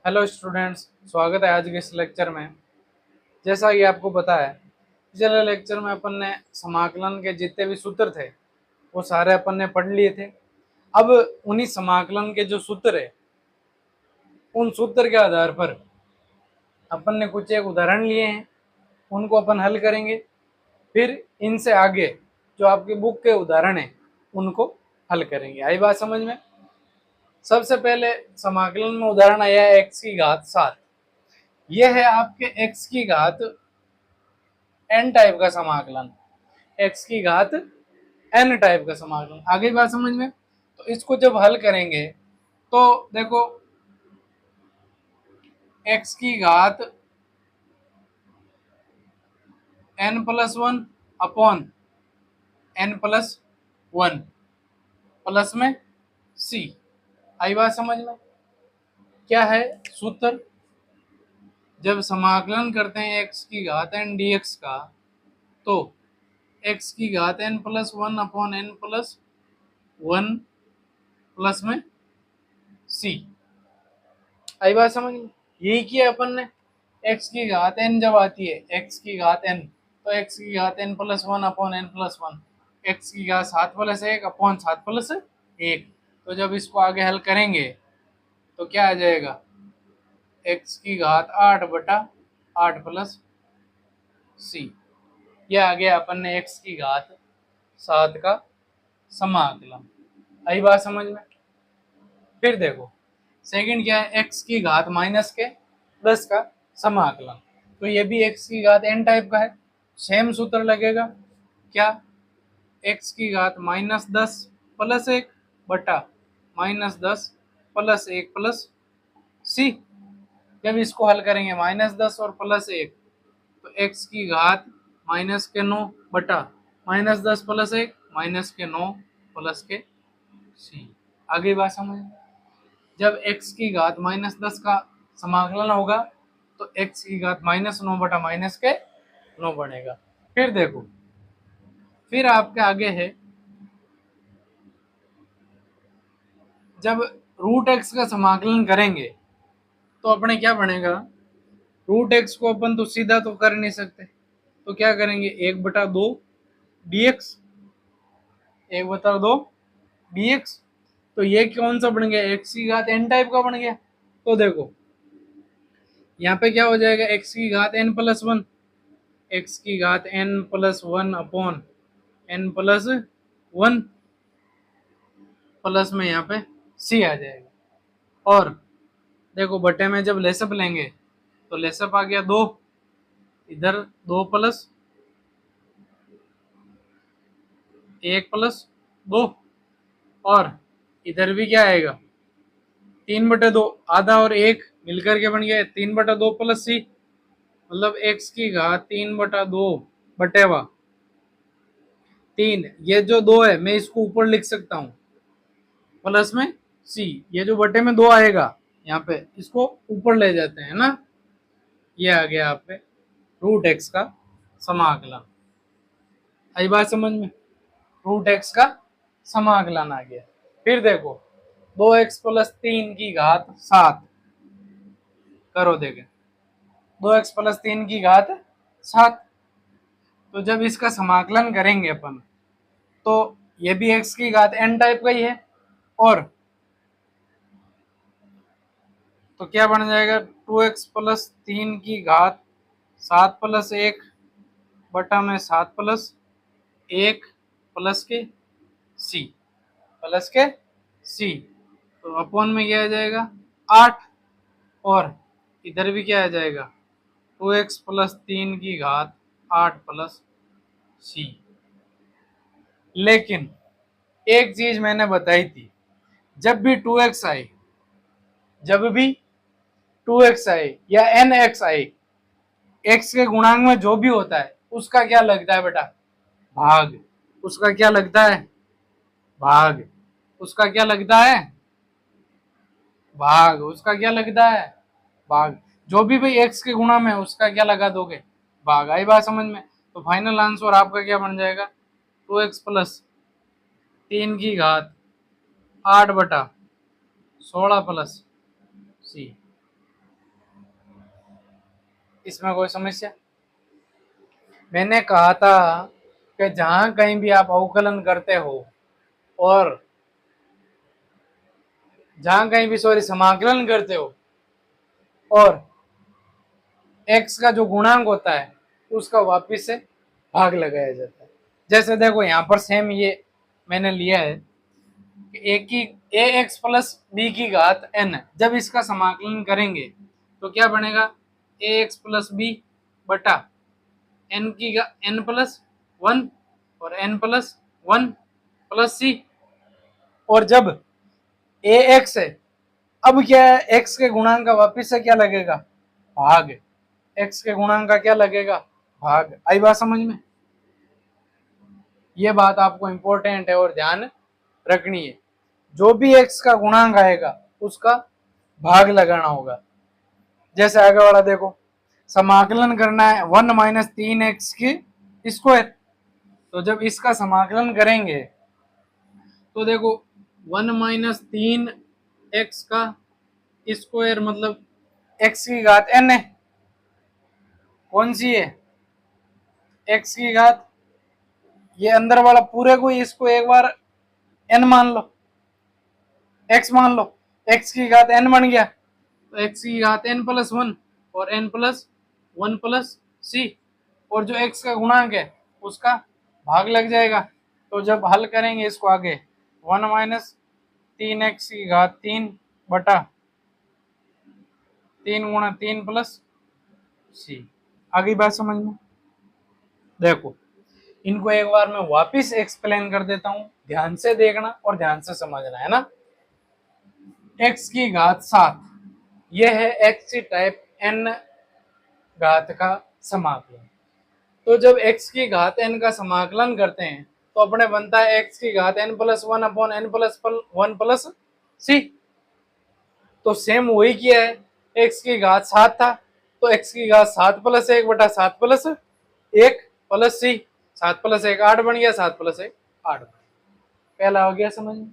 Hello students, स्वागत है आज के इस लेक्चर में। जैसा कि आपको पता है, पिछले लेक्चर में अपन ने समाकलन के जितने भी सूत्र थे वो सारे अपन ने पढ़ लिए थे। अब उन्हीं समाकलन के जो सूत्र है, उन सूत्र के आधार पर अपन ने कुछ एक उदाहरण लिए हैं, उनको अपन हल करेंगे। फिर इनसे आगे जो आपकी बुक के उदाहरण हैं उनको हल करेंगे। आई बात समझ में? सबसे पहले समाकलन में उदाहरण आया है एक्स की घात 7। यह है आपके एक्स की घात एन टाइप का समाकलन, एक्स की घात एन टाइप का समाकलन। आगे बात समझ में? तो इसको जब हल करेंगे तो देखो, एक्स की घात n plus one upon n plus one plus में सी। आई बात समझ में? क्या है सूत्र? जब समाकलन करते हैं एक्स की घात एन डी एक्स का, तो एक्स की घात n plus one upon n plus one plus में सी। आई बात समझ में? यही किया अपन ने। एक्स की घात एन जब आती है, एक्स की घात एन, तो एक्स की घात n plus one upon n plus one, x की घात 7+1 अपॉन 7+1। तो जब इसको आगे हल करेंगे तो क्या आ जाएगा? एक्स की घात 8/8 प्लस सी। यह आ गया अपन ने एक्स की घात 7 का समाकलन। आई बात समझ में? फिर देखो, सेकंड क्या है? एक्स की घात -10 का समाकलन। तो ये भी एक्स की घात एन टाइप का है, सेम सूत्र लगेगा। क्या? एक्स की घात -10 प्लस 1 बटा -10 प्लस 1 प्लस सी। जब इसको हल करेंगे -10 और +1, तो एक्स की घात -9 बटा -10 प्लस 1 -9 प्लस के सी। आगे बात समझ? जब x की घात -10 का समाकलन होगा तो x की घात -9 बटा -9 बनेगा। फिर देखो, फिर आपके आगे है, जब √x का समाकलन करेंगे तो अपने क्या बनेगा? √x को अपन तो सीधा तो कर नहीं सकते, तो क्या करेंगे? 1/2 dx, 1/2 dx। तो ये कौन सा बन गया? x की घात n टाइप का बन गया। तो देखो, यहाँ पे क्या हो जाएगा? x की घात n प्लस वन, एक्स की घात n plus one upon n plus one plus में यहाँ पे c आ जाएगा। और देखो, बटे में जब लेसअप लेंगे तो लेसअप आ गया 2, इधर 2 प्लस 1 प्लस 2, और इधर भी क्या आएगा? 3/2, आधा और 1 मिलकर के बन गया 3/2 प्लस सी। मतलब एक्स की घात 3/2 बटेवा 3, ये जो 2 है मैं इसको ऊपर लिख सकता हूँ प्लस में सी। ये जो बटे में 2 आएगा यहाँ पे, इसको ऊपर ले जाते हैं ना। ये आ गया आप पे √x का समाकलन। आई बात समझ में? √x का समाकलन आ गया। फिर देखो, 2x प्लस 3 की घात 7 करो, देखे 2x प्लस 3 की घात 7। तो जब इसका समाकलन करेंगे अपन, तो ये भी x की घात n टाइप का ही है, और तो क्या बन जाएगा? 2x प्लस 3 की घात 7+1 बटा में 7+1 प्लस के सी, प्लस के सी। तो अपॉन में क्या आ जाएगा? 8, और इधर भी क्या आ जाएगा? 2x प्लस 3 की घात 8 प्लस सी। लेकिन एक चीज मैंने बताई थी, जब भी 2x आए, जब भी 2x आए या nx आए, x के गुणांक में जो भी होता है उसका क्या लगता है बेटा? भाग। उसका क्या लगता है? भाग। उसका क्या लगता है? भाग। उसका क्या लगता है? भाग। जो भी भाई x के गुणा में है उसका क्या लगा दोगे? भाग। आई बात समझ में? तो फाइनल आंसर आपका क्या बन जाएगा? 2x प्लस 3 की घात 8/16 प्लस सी। इसमें कोई समस्या? मैंने कहा था कि जहां कहीं भी आप अवकलन करते हो और जहां कहीं भी समाकलन करते हो और x का जो गुणांक होता है उसका वापिस से भाग लगाया जाता है। जैसे देखो यहाँ पर सेम ये मैंने लिया है कि ए एक्स प्लस बी की घात n, जब इसका समाकलन करेंगे तो क्या बनेगा? ए एक्स प्लस बी बटा एन प्लस वन और एन प्लस वन प्लस सी। और जब ए एक्स है, अब क्या है, एक्स के गुणांक का वापिस से क्या लगेगा? भाग। एक्स के गुणांक का क्या लगेगा? भाग। आई बात समझ में? ये बात आपको इंपॉर्टेंट है और ध्यान रखनी है। जो भी एक्स का गुणांक आएगा उसका भाग लगाना होगा। जैसे आगे वाला देखो, समाकलन करना है 1 माइनस 3x की स्क्वायर। तो जब इसका समाकलन करेंगे तो देखो 1 माइनस 3x का स्क्वायर मतलब x की घात n है। कौन सी है? x की घात। ये अंदर वाला पूरे को इसको एक बार n मान लो, x मान लो, x की घात n बन गया तो x की घात n प्लस वन और n प्लस वन प्लस सी। और जो x का गुणांक है उसका भाग लग जाएगा। तो जब हल करेंगे इसको आगे 1 माइनस 3x की घात 3 बटा 3 गुणा 3 प्लस सी। आगे बात समझ में? देखो इनको एक बार मैं वापिस एक्सप्लेन कर देता हूं, ध्यान से देखना और ध्यान से समझना है ना। x की घात 7 यह है x टाइप n घात का समाकलन। तो जब x की घात n का समाकलन करते हैं तो अपने बनता है x की घात n plus one upon n plus one plus C. तो सेम वही किया है, x की घात 7 था तो x की घात 7 प्लस 1 बटा 7 प्लस 1 प्लस सी। 7 प्लस 1 8 बन गया, 7 प्लस 1 8 बन गया। पहला हो गया समझ में।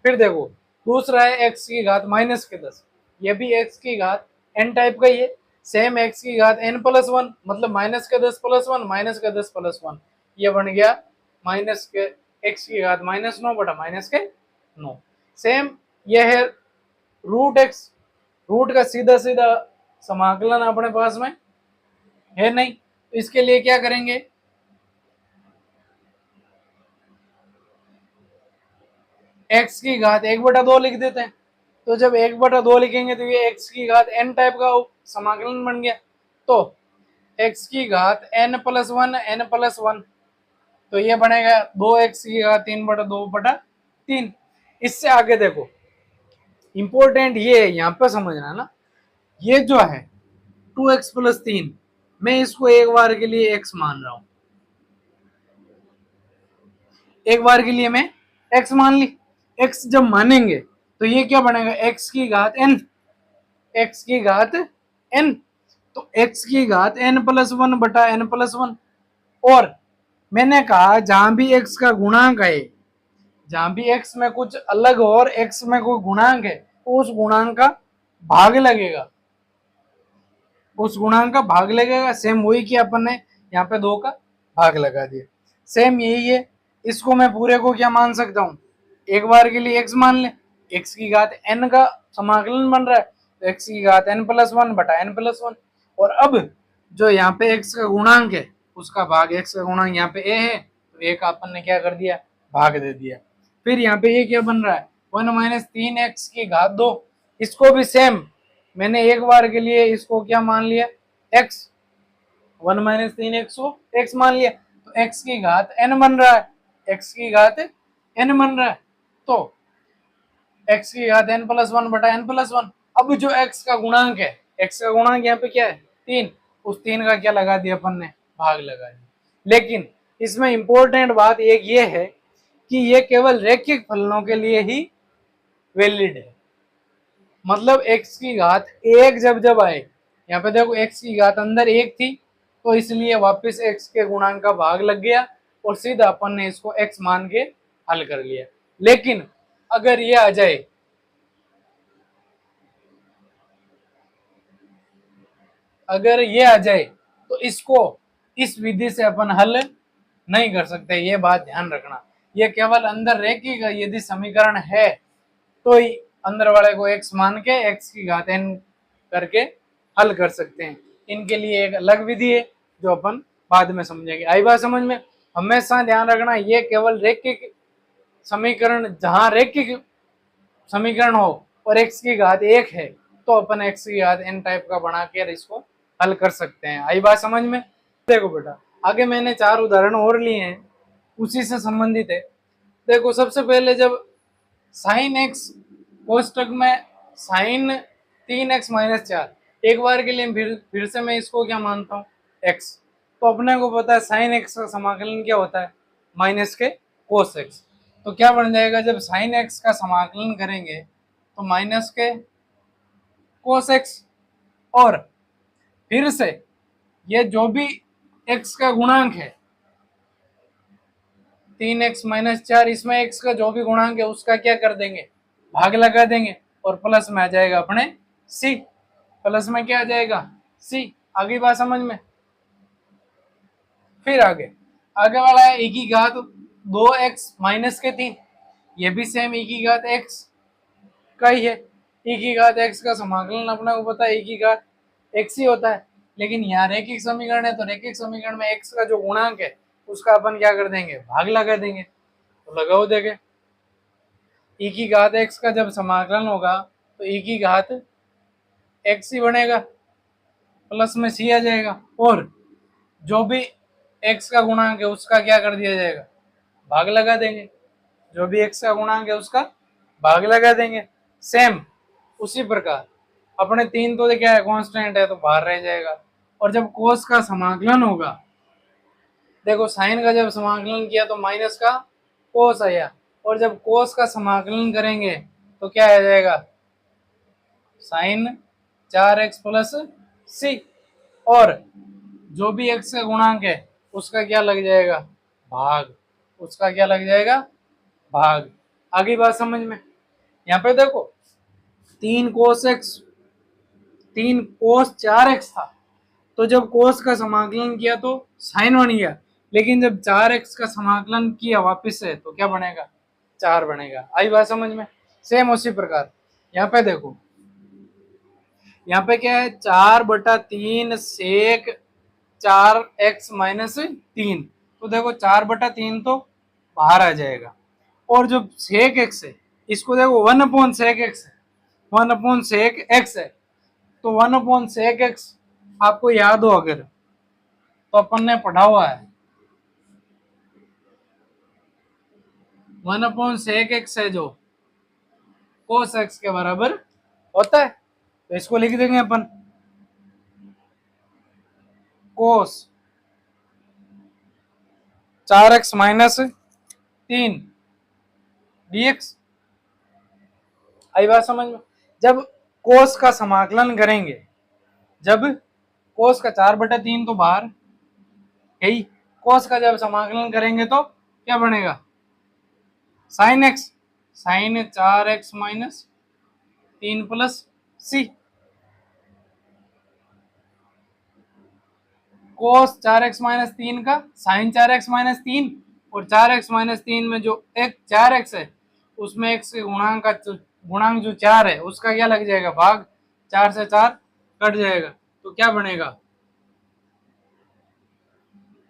फिर देखो दूसरा है x की घात माइनस के 10। ये भी x की घात n टाइप का ही है। सेम x की घात n प्लस वन मतलब माइनस के 10 प्लस वन माइनस के 10 प्लस वन, ये बन गया माइनस के x की घात माइनस 9 बटा माइनस के 9। सेम यह है रूट x। रूट का सीधा सीधा समाकलन अपने पास में है नहीं, तो इसके लिए क्या करेंगे? x की घात 1/2 लिख देते हैं। तो जब 1/2 लिखेंगे तो ये x की घात n टाइप का समाकलन बन गया। तो x की घात n प्लस वन तो ये बनेगा 2x की घात 3/2/3। इससे आगे देखो इंपॉर्टेंट ये है, यहाँ पे समझना ना, ये जो है 2x प्लस 3 मैं इसको एक बार के लिए x मान रहा हूं। एक बार के लिए मैं x मान ली। x जब मानेंगे तो ये क्या बनेगा? x की घात n। x की घात n तो x की घात n प्लस वन बटा n प्लस वन। और मैंने कहा जहां भी x का गुणांक है, जहां भी x में कुछ अलग हो और x में कोई गुणांक है तो उस गुणांक का भाग लगेगा, उस गुणांक का भाग लगेगा। सेम वही किया अपन ने, यहाँ पे 2 का भाग लगा दिया। सेम यही है, इसको मैं पूरे को क्या मान सकता हूँ? एक बार के लिए x मान ले, x की घात n का समाकलन बन रहा है तो x की घात n प्लस वन बटा n प्लस वन। और अब जो यहाँ पे x का गुणांक है उसका भाग, x का गुणांक यहाँ पे a है तो a का अपन ने क्या कर दिया? भाग दे दिया। फिर यहाँ पे ये क्या बन रहा है? 1 माइनस 3x की घात 2। इसको भी सेम मैंने एक बार के लिए इसको क्या मान लिया? x। 1 माइनस 3x को x मान लिया तो x की घात n बन रहा है, x की घात n बन रहा है। तो x की घात n प्लस वन बटा n प्लस वन। अब जो x का गुणांक है, x का गुणांक यहाँ पे क्या है? 3। उस 3 का क्या लगा दिया अपन ने? भाग लगा दिया। लेकिन इसमें इंपॉर्टेंट बात एक ये है कि ये केवल रैखिक फलनों के लिए ही वैलिड है। मतलब x की घात 1 जब जब आए, यहाँ पे देखो x की घात अंदर 1 थी तो इसलिए वापस x के गुणांक का भाग लग गया और सीधा अपन ने इसको x मान के हल कर लिया। लेकिन अगर ये आ जाए अगर ये आ जाए तो इसको इस विधि से अपन हल नहीं कर सकते, ये बात ध्यान रखना। ये केवल अंदर रेखिक यदि समीकरण है तो ही अंदर वाले को x मान के x की घात n करके हल कर सकते हैं। इनके लिए एक अलग विधि है जो अपन बाद में समझेंगे। आई बात समझ में? हमेशा ध्यान रखना ये केवल रेखिक समीकरण, जहां रेखिक समीकरण हो और x की घात 1 है तो अपन x की घात n टाइप का बना के इसको हल कर सकते हैं। आई बात समझ में? देखो बेटा, आगे मैंने 4 उदाहरण और लिए हैं, उसी से संबंधित है। देखो, सबसे पहले जब साइन एक्स कोष्टक में साइन 3x-4, एक बार के लिए फिर से मैं इसको क्या मानता हूँ, x। तो अपने को पता है साइन एक्स का समाकलन क्या होता है, माइनस के कोस एक्स। तो क्या बन जाएगा, जब साइन एक्स का समाकलन करेंगे तो माइनस के कोस एक्स, और फिर से ये जो भी x का गुणांक है 3x-4, इसमें x का जो भी गुणांक है उसका क्या कर देंगे, भाग लगा देंगे, और प्लस में आ जाएगा अपने c। प्लस में क्या आ जाएगा, c। आगे बात समझ में? फिर आगे वाला है e की घात 2x-3, ये भी सेम e की घात x का ही है। e की घात x का समाकलन अपने को पता है e की घात x ही होता है, लेकिन यहाँ रेखिक समीकरण है तो रेखिक समीकरण में x का जो गुणांक है उसका अपन क्या कर देंगे, भाग लगा देंगे। तो लगाओ देखे, e की घात x का जब समाकलन होगा तो e की घात x ही बनेगा, प्लस में c आ जाएगा, और जो भी x का गुणांक है उसका क्या कर दिया जाएगा, भाग लगा देंगे। जो भी x का गुणांक है उसका भाग लगा देंगे। सेम उसी प्रकार अपने 3 तो क्या है, कांस्टेंट है तो बाहर रह जाएगा। और जब कोस का समाकलन होगा, देखो साइन का जब समाकलन किया तो माइनस का कोस आया, और जब कोस का समाकलन करेंगे तो क्या आ जाएगा, साइन 4x प्लस सी, और जो भी x का गुणांक है उसका क्या लग जाएगा, भाग। उसका क्या लग जाएगा, भाग। आगे बात समझ में? यहाँ पे देखो 3 cos 4x था, तो जब कोस का समाकलन किया तो साइन बन गया, लेकिन जब 4x का समाकलन किया वापस से तो क्या बनेगा, 4 बनेगा। आई बात समझ में? सेम उसी प्रकार यहाँ पे देखो, यहाँ पे क्या है, 4/3 सेक 4x-3, तो देखो 4/3 तो बाहर आ जाएगा, और जो सेक x है इसको देखो 1/sec x है, 1/sec x है, तो 1/sec x आपको याद हो अगर तो अपन ने पढ़ा हुआ है, 1/sec x है जो cos x के बराबर होता है। तो इसको लिख देंगे अपन cos 4x-3 dx। आई बात समझ में? जब कोस का समाकलन करेंगे, जब कोस का 4/3 तो बाहर है ही, कोस का जब समाकलन करेंगे तो क्या बनेगा, sine x, sine 4x-3 plus c, cos 4x-3 का साइन 4x-3, और 4x-3 में जो एक 4x है उसमें x के गुणांक जो 4 है उसका क्या लग जाएगा, भाग। 4 से 4 कट जाएगा तो क्या बनेगा,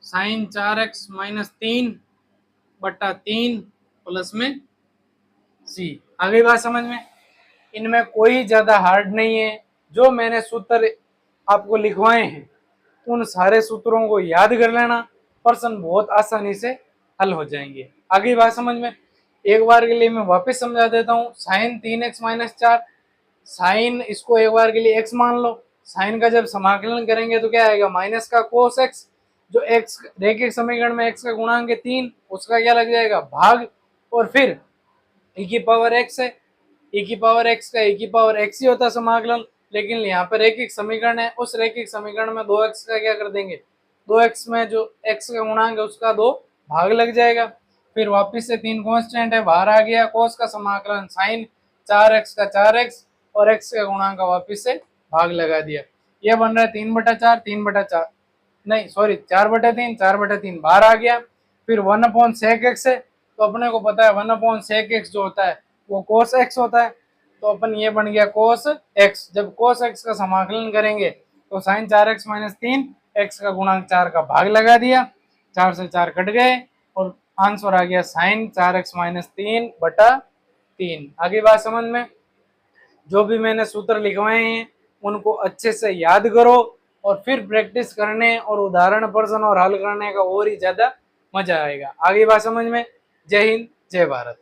साइन 4x-3/3 प्लस में सी। आगे बात समझ में? इनमें कोई ज्यादा हार्ड नहीं है, जो मैंने सूत्र आपको लिखवाए हैं उन सारे सूत्रों को याद कर लेना, प्रश्न बहुत आसानी से हल हो जाएंगे। आगे बात समझ में? एक बार के लिए मैं वापस समझा देता हूँ। साइन 3x-4, साइन इसको एक बार के लिए x मान लो, साइन का जब समाकलन करेंगे तो क्या आएगा, माइनस का कोस x, जो x रेखिक समीकरण में x का गुणांक है 3, उसका क्या लग जाएगा, भाग, और फिर e की पावर x है, e की पावर x का e की पावर x ही होता है समाकलन, लेकिन यहाँ पर रेखिक समीकरण है, उस रेखिक समीकरण में 2x का क्या कर देंगे, 2x में जो x का गुणांक है उसका 2 भाग लग जाएगा, फिर वापिस से 3 कांस्टेंट है बाहर आ गया, कोस का समाकलन साइन 4x का 4x और x का गुणांक का वापिस से भाग लगा दिया। ये बन रहा है 3/4, 3/4 नहीं सॉरी 4/3, 4/3 बाहर आ गया। फिर 1/sec x है, तो अपने को पता है 1/sec x जो होता है वो cos x होता है, तो अपन ये बन गया cos x। जब cos x का समाकलन करेंगे तो sin 4x - 3, x का गुणांक 4 का भाग लगा दिया, 4 से 4 कट गए और आंसर आ गया sin 4x - 3/3। आगे बात समझ में? जो भी मैंने सूत्र लिखवाए हैं उनको अच्छे से याद करो और फिर प्रैक्टिस करने और उदाहरण प्रश्न और हल करने का और ही ज्यादा मजा आएगा। आगे बात समझ में? जय हिंद, जय भारत।